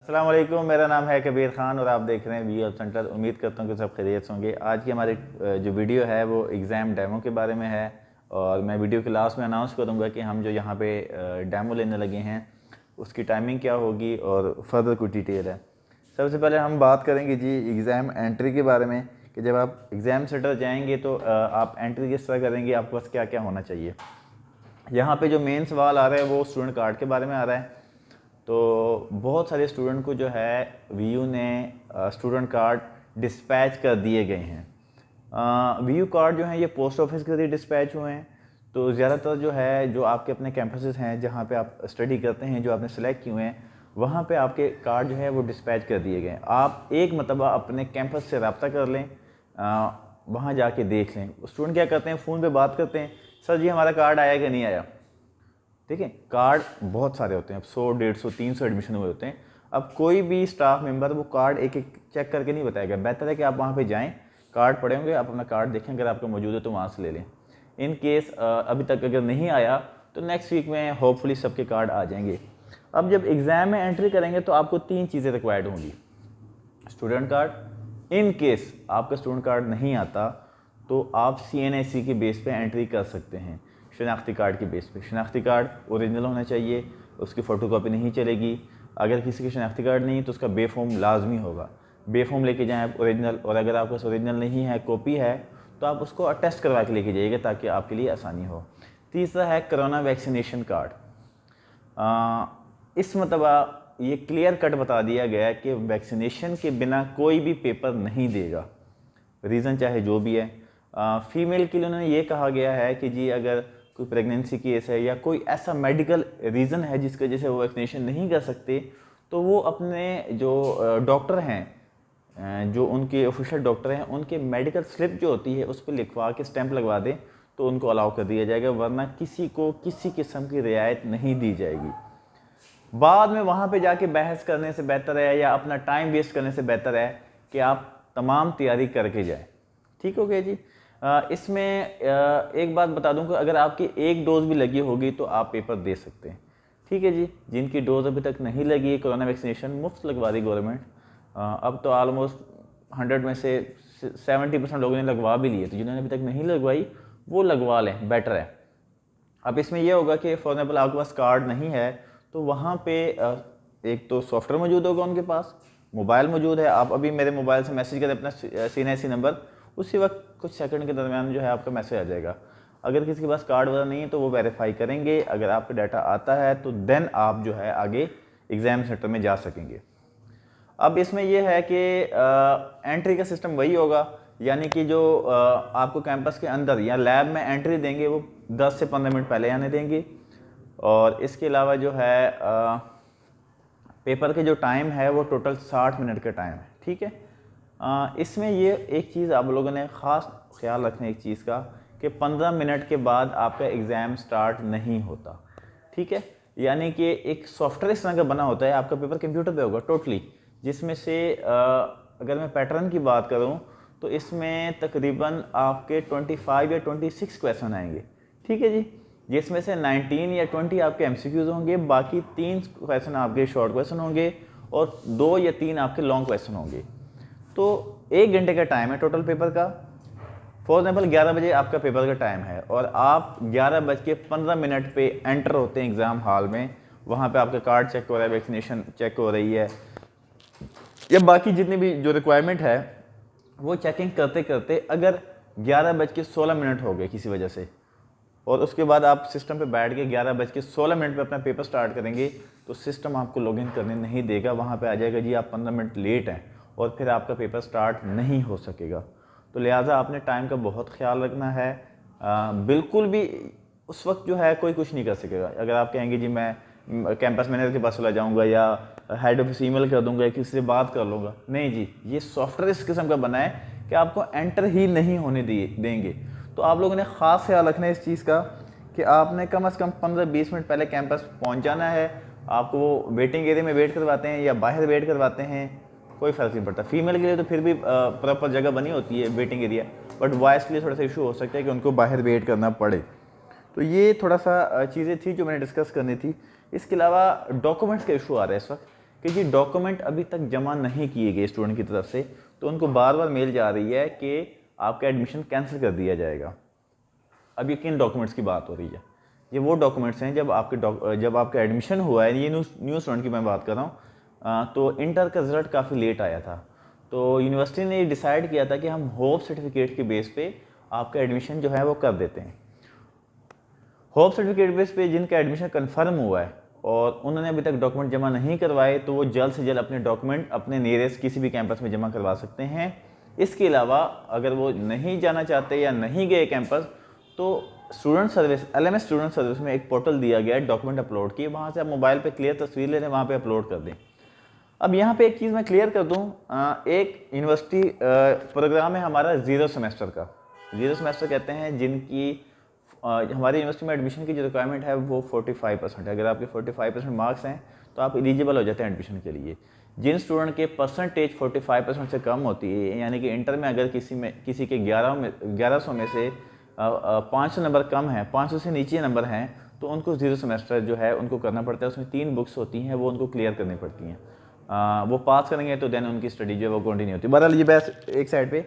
अस्सलाम वालेकुम, मेरा नाम है कबीर ख़ान और आप देख रहे हैं वी हेल्प सेंटर। उम्मीद करता हूँ कि सब खैरियत से होंगे। आज की हमारी जो वीडियो है वो एग्ज़ाम डेमो के बारे में है और मैं वीडियो के लास्ट में अनाउंस करूँगा कि हम जो यहाँ पे डेमो लेने लगे हैं उसकी टाइमिंग क्या होगी और फर्दर कुछ डिटेल है। सबसे पहले हम बात करेंगे जी एग्ज़ाम एंट्री के बारे में कि जब आप एग्ज़ाम सेंटर जाएंगे तो आप एंट्री किस तरह करेंगे, आपके पास क्या क्या होना चाहिए। यहाँ पे जो मेन सवाल आ रहा है वो स्टूडेंट कार्ड के बारे में आ रहा है। तो बहुत सारे स्टूडेंट को जो है वीयू ने स्टूडेंट कार्ड डिस्पैच कर दिए गए हैं। वीयू कार्ड जो है ये पोस्ट ऑफिस के जरिए डिस्पैच हुए हैं। तो ज़्यादातर जो है जो आपके अपने कैंपसेस हैं जहाँ पे आप स्टडी करते हैं, जो आपने सेलेक्ट किए हुए हैं, वहाँ पे आपके कार्ड जो है वो डिस्पैच कर दिए गए हैं। आप एक मरतबा अपने कैंपस से रब्ता कर लें, वहाँ जाके देख लें। स्टूडेंट क्या करते हैं, फ़ोन पे बात करते हैं, सर जी हमारा कार्ड आया कि नहीं आया। ठीक है, कार्ड बहुत सारे होते हैं, अब 100, 150, 300 एडमिशन हुए होते हैं। अब कोई भी स्टाफ मेंबर वो कार्ड एक एक चेक करके नहीं बताएगा। बेहतर है कि आप वहाँ पे जाएं, कार्ड पड़े होंगे, आप अपना कार्ड देखें, अगर आपका मौजूद है तो वहाँ से ले लें। इन केस अभी तक अगर नहीं आया तो नेक्स्ट वीक में होपफुली सबके कार्ड आ जाएंगे। अब जब एग्ज़ाम में एंट्री करेंगे तो आपको 3 चीज़ें रिक्वायर्ड होंगी। स्टूडेंट कार्ड, इन केस आपका स्टूडेंट कार्ड नहीं आता तो आप CNSE के बेस पे एंट्री कर सकते हैं, शनाख्ती कार्ड के बेस पे। शनाख्ती कार्ड ओरिजिनल होना चाहिए, उसकी फ़ोटोकॉपी नहीं चलेगी। अगर किसी की शनाख्ती कार्ड नहीं तो उसका बेफॉर्म लाजमी होगा, बेफॉर्म लेके जाएँ आप ओरिजिनल। और अगर आपके पास ओरिजिनल नहीं है, कॉपी है, तो आप उसको अटेस्ट करवा के लेके जाइएगा ताकि आपके लिए आसानी हो। तीसरा है कोरोना वैक्सीनेशन कार्ड। इस मतबा ये क्लियर कट बता दिया गया कि वैक्सीनेशन के बिना कोई भी पेपर नहीं देगा, रीज़न चाहे जो भी है। फीमेल के लिए उन्होंने ये कहा गया है कि जी अगर कोई प्रेगनेंसी केस है या कोई ऐसा मेडिकल रीज़न है जिसकी वजह से वो वैक्सीनेशन नहीं कर सकते, तो वो अपने जो डॉक्टर हैं, जो उनके ऑफिशियल डॉक्टर हैं, उनके मेडिकल स्लिप जो होती है उस पर लिखवा के स्टैंप लगवा दें तो उनको अलाउ कर दिया जाएगा, वरना किसी को किसी किस्म की रियायत नहीं दी जाएगी। बाद में वहाँ पे जाके बहस करने से बेहतर है या अपना टाइम वेस्ट करने से बेहतर है कि आप तमाम तैयारी करके जाएं। ठीक हो गया जी। इसमें एक बात बता दूं कि अगर आपकी एक डोज भी लगी होगी तो आप पेपर दे सकते हैं। ठीक है जी। जिनकी डोज अभी तक नहीं लगी है, कोरोना वैक्सीनेशन मुफ्त लगवा दी गवर्नमेंट। अब तो ऑलमोस्ट 100 में से 70% लोगों ने लगवा भी लिए, तो जिन्होंने अभी तक नहीं लगवाई वो लगवा लें, बेटर है। अब इसमें यह होगा कि फॉर एग्जाम्पल आपके पास कार्ड नहीं है तो वहाँ पे एक तो सॉफ्टवेयर मौजूद होगा, उनके पास मोबाइल मौजूद है। आप अभी मेरे मोबाइल से मैसेज करें अपना CNSE नंबर, उसी वक्त कुछ सेकंड के दरमियान जो है आपका मैसेज आ जाएगा। अगर किसी के पास कार्ड वगैरह नहीं है तो वो वेरीफाई करेंगे, अगर आपका डाटा आता है तो देन आप जो है आगे एग्ज़ाम सेंटर में जा सकेंगे। अब इसमें यह है कि एंट्री का सिस्टम वही होगा, यानी कि जो आपको कैंपस के अंदर या लैब में एंट्री देंगे वो 10 से 15 मिनट पहले आने देंगे। और इसके अलावा जो है पेपर के जो टाइम है वो टोटल 60 मिनट का टाइम है। ठीक है। इसमें ये एक चीज़ आप लोगों ने ख़ास ख्याल रखना है एक चीज़ का कि 15 मिनट के बाद आपका एग्ज़ाम स्टार्ट नहीं होता। ठीक है। यानी कि एक सॉफ्टवेयर इस तरह का बना होता है, आपका पेपर कंप्यूटर पे होगा टोटली, जिसमें से अगर मैं पैटर्न की बात करूं तो इसमें तकरीबन आपके 25 या 26 क्वेश्चन आएंगे। ठीक है जी। जिसमें से 19 या 20 आपके MCQs होंगे, बाकी 3 क्वेश्चन आपके शॉर्ट क्वेश्चन होंगे और 2 या 3 आपके लॉन्ग क्वेश्चन होंगे। तो 1 घंटे का टाइम है टोटल पेपर का। फॉर एग्जाम्पल 11 बजे आपका पेपर का टाइम है और आप 11:15 पे एंटर होते हैं एग्ज़ाम हॉल में। वहाँ पे आपका कार्ड चेक हो रहा है, वैक्सीनेशन चेक हो रही है, या बाकी जितनी भी जो रिक्वायरमेंट है वो चेकिंग करते करते अगर 11:16 हो गए किसी वजह से, और उसके बाद आप सिस्टम पे बैठ के 11:16 पे अपना पेपर स्टार्ट करेंगे तो सिस्टम आपको लॉगिन करने नहीं देगा। वहाँ पे आ जाएगा जी आप 15 मिनट लेट हैं और फिर आपका पेपर स्टार्ट नहीं हो सकेगा। तो लिहाजा आपने टाइम का बहुत ख्याल रखना है। बिल्कुल भी उस वक्त जो है कोई कुछ नहीं कर सकेगा। अगर आप कहेंगे जी मैं कैंपस मैनेजर के पास चला जाऊँगा या हेड ऑफिस ईमेल कर दूंगा या किसी से बात कर लूँगा, नहीं जी, ये सॉफ्टवेयर इस किस्म का बना है कि आपको एंटर ही नहीं होने देंगे। तो आप लोगों ने ख़ास ख्याल रखना है इस चीज़ का कि आपने कम से कम 15-20 मिनट पहले कैंपस पहुंच जाना है। आपको वो वेटिंग एरिया में वेट करवाते हैं या बाहर वेट करवाते हैं, कोई फ़र्क नहीं पड़ता। फीमेल के लिए तो फिर भी प्रॉपर जगह बनी होती है वेटिंग एरिया, बट बॉयज़ के लिए थोड़ा सा इशू हो सकता है कि उनको बाहर वेट करना पड़े। तो ये थोड़ा सा चीज़ें थी जो मैंने डिस्कस करनी थी। इसके अलावा डॉक्यूमेंट्स का इशू आ रहा है इस वक्त कि जी डॉक्यूमेंट अभी तक जमा नहीं किए गए स्टूडेंट की तरफ से, तो उनको बार बार मेल जा रही है कि आपका एडमिशन कैंसिल कर दिया जाएगा। अब ये किन डॉक्यूमेंट्स की बात हो रही है? ये वो डॉक्यूमेंट्स हैं जब आपका एडमिशन हुआ है, ये न्यू स्टूडेंट की मैं बात कर रहा हूँ, तो इंटर का रिजल्ट काफ़ी लेट आया था, तो यूनिवर्सिटी ने डिसाइड किया था कि हम होप सर्टिफिकेट के बेस पे आपका एडमिशन जो है वो कर देते हैं। होप सर्टिफिकेट बेस पे जिनका एडमिशन कन्फर्म हुआ है और उन्होंने अभी तक डॉक्यूमेंट जमा नहीं करवाए, तो वो जल्द से जल्द अपने डॉक्यूमेंट अपने नियरेस्ट किसी भी कैंपस में जमा करवा सकते हैं। इसके अलावा अगर वो नहीं जाना चाहते या नहीं गए कैंपस, तो student service LMS student service में एक पोर्टल दिया गया है डॉक्यूमेंट अपलोड की, वहाँ से आप मोबाइल पे क्लियर तस्वीर ले लें, वहाँ पे अपलोड कर दें। अब यहाँ पे एक चीज़ मैं क्लियर कर दूँ, एक यूनिवर्सिटी प्रोग्राम है हमारा ज़ीरो सेमेस्टर का। ज़ीरो सेमेस्टर कहते हैं जिनकी हमारी यूनिवर्सिटी में एडमिशन की जो रिक्वायरमेंट है वो 45% है। अगर आपके 45% मार्क्स हैं तो आप एलिजिबल हो जाते हैं एडमिशन के लिए। जिन स्टूडेंट के परसेंटेज 45% से कम होती है, यानी कि इंटर में अगर किसी के 1100 में से 500 नंबर कम है, 500 से नीचे नंबर हैं, तो उनको ज़ीरो सेमेस्टर जो है उनको करना पड़ता है। उसमें 3 बुक्स होती हैं, वो उनको क्लियर करनी पड़ती हैं। वो पास करेंगे तो देन उनकी स्टडी जो है वो कंटिन्यू होती है। बहरहाल ये बस एक साइड पे,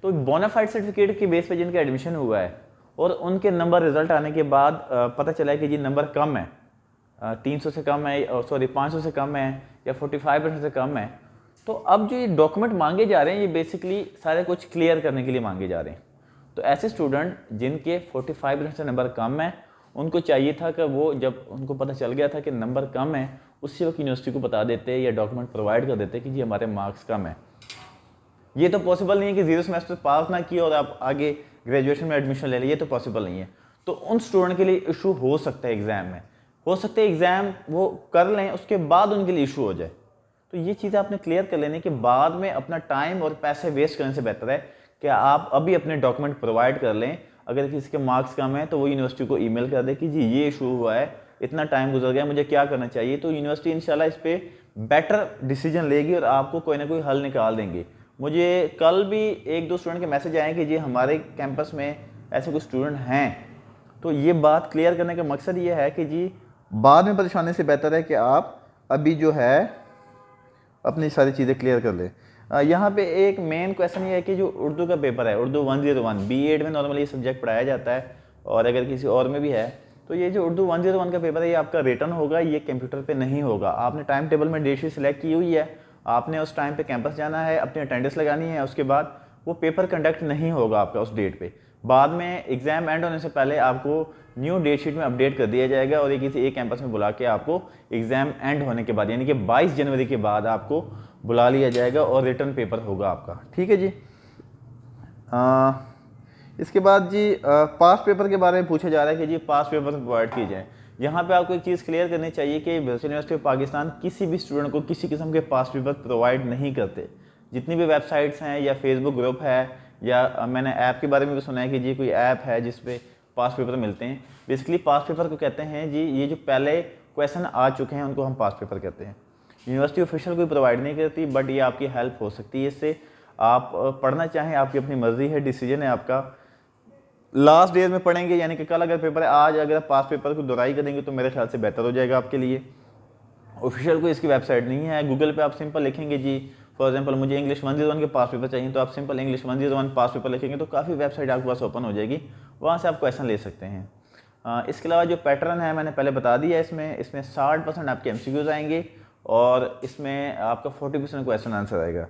तो बोनाफाइड सर्टिफिकेट के बेस पे जिनका एडमिशन हुआ है और उनके नंबर रिजल्ट आने के बाद पता चला है कि जी नंबर कम है, 300 से कम है, 500 से कम है या 45% से कम है, तो अब जो ये डॉक्यूमेंट मांगे जा रहे हैं ये बेसिकली सारे कुछ क्लियर करने के लिए मांगे जा रहे हैं। तो ऐसे स्टूडेंट जिनके 45% से नंबर कम है, उनको चाहिए था कि वो जब उनको पता चल गया था कि नंबर कम है, उसी वक्त यूनिवर्सिटी को बता देते या डॉक्यूमेंट प्रोवाइड कर देते कि जी हमारे मार्क्स कम है। ये तो पॉसिबल नहीं है कि ज़ीरो सेमेस्टर पास ना किया और आप आगे ग्रेजुएशन में एडमिशन ले लें, ये तो पॉसिबल नहीं है। तो उन स्टूडेंट के लिए इशू हो सकता है एग्ज़ाम में, हो सकता है एग्ज़ाम वो कर लें उसके बाद उनके लिए इशू हो जाए। तो ये चीज़ आपने क्लियर कर लेने के बाद में अपना टाइम और पैसे वेस्ट करने से बेहतर है कि आप अभी अपने डॉक्यूमेंट प्रोवाइड कर लें। अगर किसी के मार्क्स कम है तो वो यूनिवर्सिटी को ईमेल कर दे कि जी ये इशू हुआ है, इतना टाइम गुजर गया, मुझे क्या करना चाहिए। तो यूनिवर्सिटी इंशाल्लाह इस पर बेटर डिसीजन लेगी और आपको कोई ना कोई हल निकाल देंगे। मुझे कल भी 1-2 स्टूडेंट के मैसेज आए कि जी हमारे कैंपस में ऐसे कुछ स्टूडेंट हैं। तो ये बात क्लियर करने का मकसद ये है कि जी बाद में परेशानी से बेहतर है कि आप अभी जो है अपनी सारी चीज़ें क्लियर कर लें। यहाँ पे एक मेन क्वेश्चन ये है कि जो उर्दू का पेपर है, उर्दू 101 B.Ed में नॉर्मली ये सब्जेक्ट पढ़ाया जाता है और अगर किसी और में भी है, तो ये जो उर्दू 101 का पेपर है ये आपका रिटर्न होगा, ये कंप्यूटर पे नहीं होगा। आपने टाइम टेबल में डेट शीट सेलेक्ट की हुई है, आपने उस टाइम पे कैंपस जाना है, अपनी अटेंडेंस लगानी है, उसके बाद वो पेपर कंडक्ट नहीं होगा आपका उस डेट पे। बाद में एग्जाम एंड होने से पहले आपको न्यू डेट शीट में अपडेट कर दिया जाएगा और ये किसी एक कैंपस में बुला के आपको एग्जाम एंड होने के बाद यानी कि 22 जनवरी के बाद आपको बुला लिया जाएगा और रिटर्न पेपर होगा आपका। ठीक है जी। इसके बाद जी पास पेपर के बारे में पूछा जा रहा है कि जी पास पेपर प्रोवाइड किए जाएँ। यहाँ पे आपको एक चीज़ क्लियर करनी चाहिए कि यूनिवर्सिटी ऑफ पाकिस्तान किसी भी स्टूडेंट को किसी किस्म के पास पेपर प्रोवाइड नहीं करते। जितनी भी वेबसाइट्स हैं या फेसबुक ग्रुप है या मैंने ऐप के बारे में भी सुना है कि जी कोई ऐप है जिस पे पास पेपर मिलते हैं। बेसिकली पास पेपर को कहते हैं जी ये जो पहले क्वेश्चन आ चुके हैं उनको हम पास पेपर कहते हैं। यूनिवर्सिटी ऑफिशियल कोई प्रोवाइड नहीं करती, बट ये आपकी हेल्प हो सकती है इससे। आप पढ़ना चाहें आपकी अपनी मर्जी है, डिसीजन है आपका। लास्ट डेज में पढ़ेंगे यानी कि कल अगर पेपर है, आज अगर आप पास पेपर को दोहराई करेंगे तो मेरे ख्याल से बेहतर हो जाएगा आपके लिए। ऑफिशियल कोई इसकी वेबसाइट नहीं है। गूगल पे आप सिंपल लिखेंगे जी फॉर एग्जांपल मुझे इंग्लिश 101 के पास पेपर चाहिए, तो आप सिंपल इंग्लिश 101 पास पेपर लिखेंगे तो काफ़ी वेबसाइट आपके पास ओपन हो जाएगी, वहाँ से आप क्वेश्चन ले सकते हैं। इसके अलावा जो पैटर्न है मैंने पहले बता दिया, इसमें 60% आपके MCQs आएंगे और इसमें आपका 40% क्वेश्चन आंसर आएगा।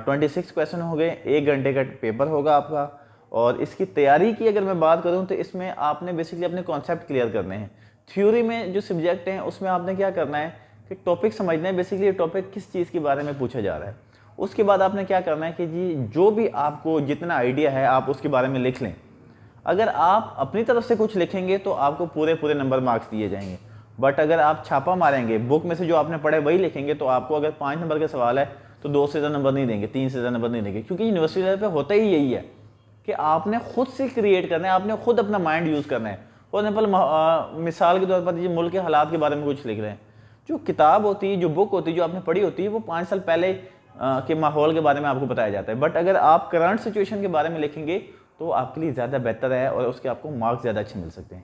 26 क्वेश्चन हो गए, 1 घंटे का पेपर होगा आपका। और इसकी तैयारी की अगर मैं बात करूं तो इसमें आपने बेसिकली अपने कॉन्सेप्ट क्लियर करने हैं। थ्योरी में जो सब्जेक्ट हैं उसमें आपने क्या करना है कि टॉपिक समझना है, बेसिकली टॉपिक किस चीज़ के बारे में पूछा जा रहा है। उसके बाद आपने क्या करना है कि जी जो भी आपको जितना आइडिया है आप उसके बारे में लिख लें। अगर आप अपनी तरफ से कुछ लिखेंगे तो आपको पूरे नंबर मार्क्स दिए जाएंगे, बट अगर आप छापा मारेंगे बुक में से जो आपने पढ़े वही लिखेंगे तो आपको अगर 5 नंबर का सवाल है तो 2 से ज़्यादा नंबर नहीं देंगे, 3 से ज़्यादा नंबर नहीं देंगे। क्योंकि यूनिवर्सिटी लेवल पे होता ही यही है कि आपने खुद से क्रिएट करना है, आपने खुद अपना माइंड यूज़ करना है। फॉर एग्जाम्पल मिसाल के तौर पर जी मुल्क के हालात के बारे में कुछ लिख रहे हैं, जो किताब होती है, जो बुक होती है, जो आपने पढ़ी होती है, वो 5 साल पहले के माहौल के बारे में आपको बताया जाता है। बट अगर आप करंट सिचुएशन के बारे में लिखेंगे तो आपके लिए ज़्यादा बेहतर है और उसके आपको मार्क्स ज़्यादा अच्छे मिल सकते हैं।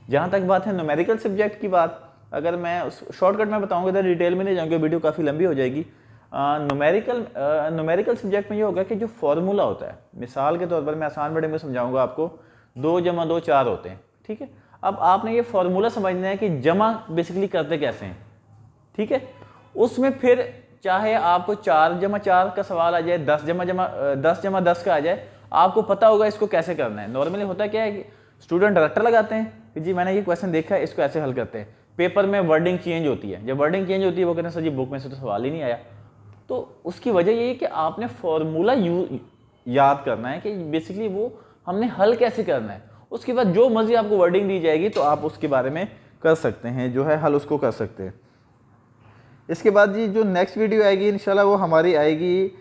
जहाँ तक बात है न्यूमेरिकल सब्जेक्ट की बात, अगर मैं उस शॉर्टकट में बताऊंगा तो डिटेल में नहीं जाऊँगा, वीडियो काफ़ी लंबी हो जाएगी। न्यूमेरिकल सब्जेक्ट में ये होगा कि जो फार्मूला होता है, मिसाल के तौर पर मैं आसान वर्ड में समझाऊंगा आपको, 2 × 2 4 होते हैं, ठीक है। अब आपने ये फार्मूला समझना है कि जमा बेसिकली करते कैसे हैं, ठीक है। उसमें फिर चाहे आपको 4 × 4 का सवाल आ जाए, 10 × 10 का आ जाए, आपको पता होगा इसको कैसे करना है। नॉर्मली होता क्या है कि स्टूडेंट रट्टा लगाते हैं कि जी मैंने ये क्वेश्चन देखा है, इसको ऐसे हल करते हैं। पेपर में वर्डिंग चेंज होती है, जब वर्डिंग चेंज होती है वो कहते हैं सर जी बुक में से तो सवाल ही नहीं आया। तो उसकी वजह ये है कि आपने फॉर्मूला याद करना है कि बेसिकली वो हमने हल कैसे करना है। उसके बाद जो मर्जी आपको वर्डिंग दी जाएगी तो आप उसके बारे में कर सकते हैं, जो है हल उसको कर सकते हैं। इसके बाद जी जो नेक्स्ट वीडियो आएगी इंशाल्लाह वो हमारी आएगी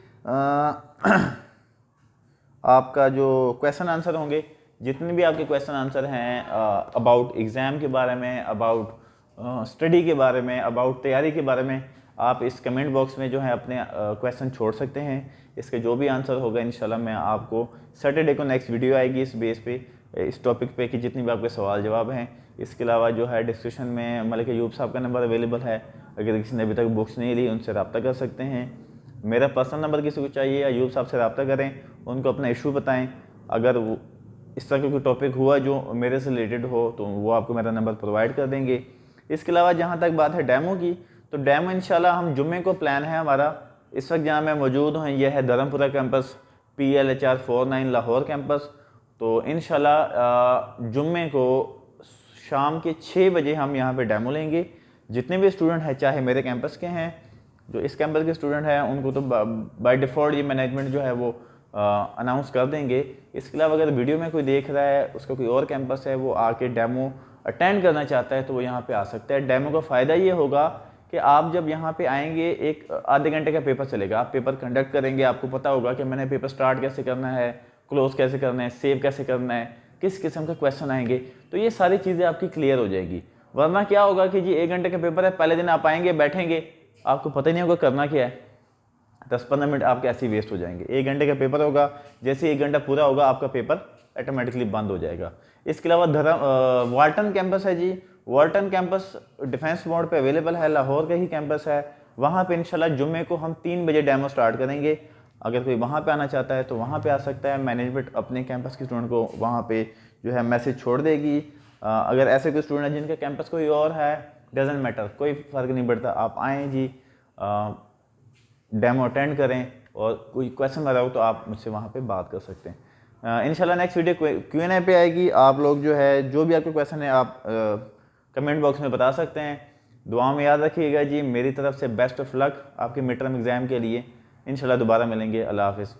आपका जो क्वेश्चन आंसर होंगे, जितने भी आपके क्वेश्चन आंसर हैं अबाउट एग्ज़ाम के बारे में, अबाउट स्टडी के बारे में, अबाउट तैयारी के बारे में, आप इस कमेंट बॉक्स में जो है अपने क्वेश्चन छोड़ सकते हैं। इसके जो भी आंसर होगा इंशाल्लाह मैं आपको सैटरडे को नेक्स्ट वीडियो आएगी इस बेस पे, इस टॉपिक पे कि जितने भी आपके सवाल जवाब हैं। इसके अलावा जो है डिस्क्रिप्शन में मलिक अयूब साहब का नंबर अवेलेबल है, अगर किसी ने अभी तक बुक्स नहीं ली उनसे रब्ता कर सकते हैं। मेरा पर्सनल नंबर किसी को चाहिए, अयूब साहब से रब्ता करें, उनको अपना इशू बताएं। अगर वो इस तरह का कोई टॉपिक हुआ जो मेरे से रिलेटेड हो तो वो आपको मेरा नंबर प्रोवाइड कर देंगे। इसके अलावा जहाँ तक बात है डेमो की, तो डेमो इंशाल्लाह हम जुम्मे को प्लान है हमारा। इस वक्त जहाँ मैं मौजूद हूँ यह है Dharampura campus, PLHR 49 Lahore campus. तो इंशाल्लाह जुम्मे को शाम के 6 बजे हम यहाँ पे डेमो लेंगे। जितने भी स्टूडेंट हैं, चाहे मेरे कैंपस के हैं, जो इस कैंपस के स्टूडेंट हैं, उनको तो बाय डिफ़ॉल्ट ये मैनेजमेंट जो है वो अनाउंस कर देंगे। इसके अलावा अगर वीडियो में कोई देख रहा है, उसका कोई और कैंपस है, वो आके डेमो अटेंड करना चाहता है तो वो यहाँ पे आ सकता है। डेमो का फ़ायदा ये होगा कि आप जब यहाँ पे आएंगे, एक आधे घंटे का पेपर चलेगा, आप पेपर कंडक्ट करेंगे, आपको पता होगा कि मैंने पेपर स्टार्ट कैसे करना है, क्लोज कैसे करना है, सेव कैसे करना है, किस किस्म के क्वेश्चन आएंगे, तो ये सारी चीज़ें आपकी क्लियर हो जाएगी। वरना क्या होगा कि जी 1 घंटे का पेपर है, पहले दिन आप आएंगे, बैठेंगे, आपको पता ही नहीं होगा करना क्या है, 10-15 मिनट आपके ऐसे ही वेस्ट हो जाएंगे। 1 घंटे का पेपर होगा, जैसे 1 घंटा पूरा होगा आपका पेपर ऑटोमेटिकली बंद हो जाएगा। इसके अलावा वाल्टन कैंपस है जी, वाल्टन कैंपस डिफेंस मोड पे अवेलेबल है, लाहौर का ही कैंपस है। वहाँ पे इंशाल्लाह जुम्मे को हम 3 बजे डेमो स्टार्ट करेंगे। अगर कोई वहाँ पे आना चाहता है तो वहाँ पे आ सकता है। मैनेजमेंट अपने कैंपस के स्टूडेंट को वहाँ पे जो है मैसेज छोड़ देगी। अगर ऐसे कोई स्टूडेंट है जिनका कैंपस कोई और है, डजेंट मैटर, कोई फ़र्क नहीं पड़ता, आप आएँ जी, डेमो अटेंड करें, और कोई क्वेश्चन आ रहा हो तो आप मुझसे वहाँ पे बात कर सकते हैं। इंशाल्लाह नेक्स्ट वीडियो Q&A पे आएगी। आप लोग जो है जो भी आपके क्वेश्चन है आप कमेंट बॉक्स में बता सकते हैं। दुआ में याद रखिएगा जी। मेरी तरफ से बेस्ट ऑफ लक आपके मिड टर्म एग्ज़ाम के लिए। इंशाल्लाह दोबारा मिलेंगे। अल्लाह हाफ़िज़।